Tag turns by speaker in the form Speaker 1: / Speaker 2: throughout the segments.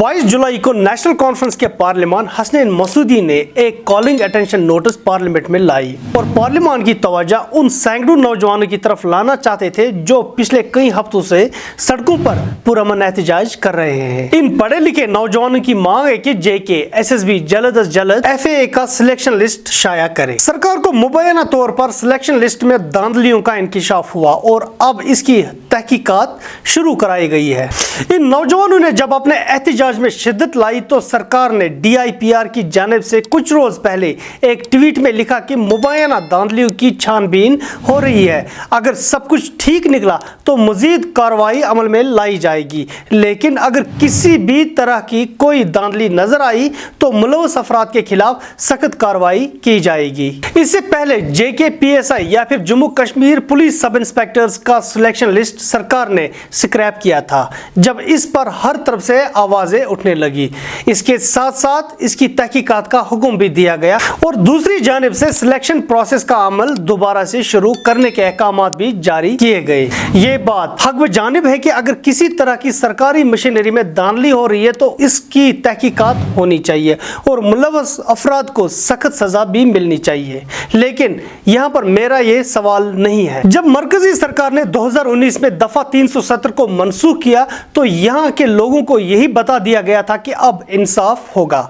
Speaker 1: 22 जुलाई को national conference के पार्लियामान हसनैन मसूदी ने एक कॉलिंग अटेंशन नोटिस पार्लियामेंट में लाई और पार्लियामान की तवज्जो उन सैकड़ों नौजवानों की तरफ लाना चाहते थे जो पिछले कई हफ्तों से सड़कों पर पुरअमन एहतजाज कर रहे हैं। इन पढ़े लिखे नौजवानों की मांग है कि जेके एसएसबी जल्द अज जल्द एफएए का सिलेक्शन लिस्ट शाया करे। सरकार को मुबैना तौर पर सिलेक्शन लिस्ट में धांधलियों का इंकिशाफ हुआ और अब इसकी तहकीकात शुरू कराई गई है। इन नौजवानों ने जब अपने एहतजाज में शिद्दत लाई तो सरकार ने DIPR की जानिब से कुछ रोज पहले एक ट्वीट में लिखा कि मुबैना धांधलियों की छानबीन हो रही है, अगर सब कुछ ठीक निकला तो मजीद कार्रवाई अमल में लाई जाएगी, लेकिन अगर किसी भी तरह की कोई धांधली नजर आई तो मुलव्वस अफराद के खिलाफ सख्त कार्रवाई की जाएगी। इससे पहले JK PSI या फिर जम्मू कश्मीर पुलिस सब इंस्पेक्टर्स का सिलेक्शन लिस्ट सरकार ने स्क्रैप किया था, जब इस पर हर तरफ से आवाजें उठने लगी। इसके साथ साथ इसकी तहकीकात का हुक्म भी दिया गया और दूसरी जानिब से सिलेक्शन प्रोसेस का अमल दोबारा से शुरू करने के अहकामात भी जारी किए गए। ये बात हक ब जानिब है कि अगर किसी तरह की सरकारी मशीनरी में धांधली हो रही है तो इसकी तहकीकात होनी चाहिए और मुलव्वस अफराद को सख्त सजा भी मिलनी चाहिए। लेकिन यहाँ पर मेरा ये सवाल नहीं है। जब मरकजी सरकार ने 2019 में दफा 370 को मनसूख किया तो यहाँ के लोगों को यही बता दिया गया था कि अब इंसाफ होगा,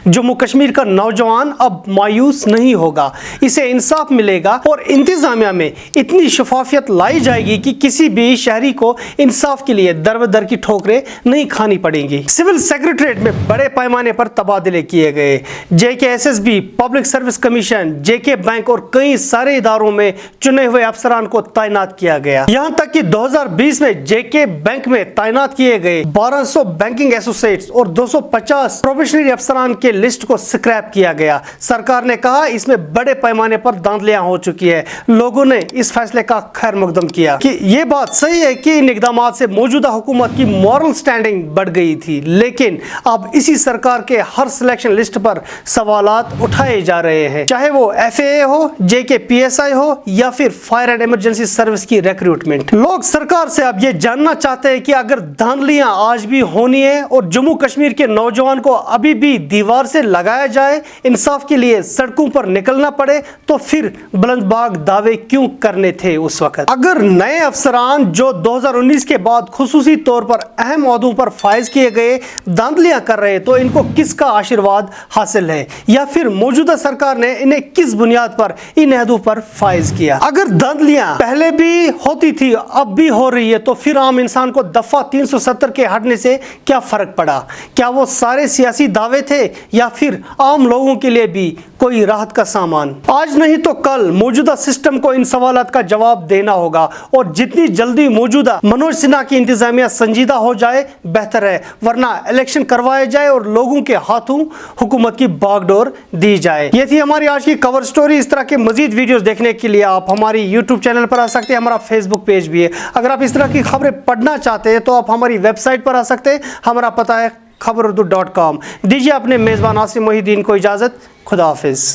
Speaker 1: जम्मू कश्मीर का नौजवान अब मायूस नहीं होगा, इसे इंसाफ मिलेगा और इंतजामिया में इतनी शफाफियत लाई जाएगी कि किसी भी शहरी को इंसाफ के लिए दर बदर की ठोकरें नहीं खानी पड़ेंगी। सिविल सेक्रेटरीट में बड़े पैमाने पर तबादले किए गए। JK SSB, public service commission, JK bank और कई सारे इदारों में चुने हुए अफसरान को तैनात किया गया। यहाँ तक कि 2020 में JK बैंक में तैनात किए गए 1200 बैंकिंग एसोसिएट्स और 250 प्रोबेशनरी अफसरान के लिस्ट को स्क्रैप किया गया। सरकार ने कहा इसमें बड़े पैमाने पर धांधलियां हो चुकी है। लोगों ने इस फैसले का खैर मकदम किया कि ये बात सही है कि इन इकदामात से मौजूदा हुकूमत की मॉरल स्टैंडिंग बढ़ गई थी, लेकिन अब इसी सरकार के हर सिलेक्शन लिस्ट पर सवालात उठाए जा रहे हैं, चाहे वो FAA हो, JK PSI हो या फिर फायर एंड इमरजेंसी सर्विस की रिक्रूटमेंट। लोग सरकार से अब ये जानना चाहते हैं कि अगर धांधलियां आज भी होनी है और जम्मू कश्मीर के नौजवान को अभी भी दीवार से लगाया जाए, इंसाफ के लिए सड़कों पर निकलना पड़े, तो फिर बुलंदबाग दावे क्यों करने थे उस वक्त। अगर नए अफसरान जो 2019 के बाद खुसूसी तौर पर अहम ओहदों पर फायज किए गए धांधलियां कर रहे तो इनको किसका आशीर्वाद हासिल है या फिर मौजूदा सरकार ने इन्हें किस बुनियाद पर इन अहदों पर फायज किया। अगर धांधलियां पहले भी होती थी अब भी हो रही है तो फिर आम इंसान को दफा 370 के हटने से क्या फर्क पड़ा? क्या वो सारे सियासी दावे थे या फिर आम लोगों के लिए भी कोई राहत का सामान? आज नहीं तो कल मौजूदा सिस्टम को इन सवालात का जवाब देना होगा और जितनी जल्दी मौजूदा मनोज सिन्हा की इंतजामिया संजीदा हो जाए बेहतर है, वरना इलेक्शन करवाए जाए और लोगों के हाथों हुकूमत की बागडोर दी जाए। ये थी हमारी आज की कवर स्टोरी। इस तरह के मजीद वीडियोस देखने के लिए आप हमारी YouTube चैनल पर आ सकते हैं, हमारा Facebook पेज भी है। अगर आप इस तरह की खबरें पढ़ना चाहते हैं तो आप हमारी वेबसाइट पर आ सकते हैं, हमारा पता है khabarurdu.com। दीजिए अपने मेज़बान आसिम मोहिद्दीन को इजाज़त। खुदा हाफिज़।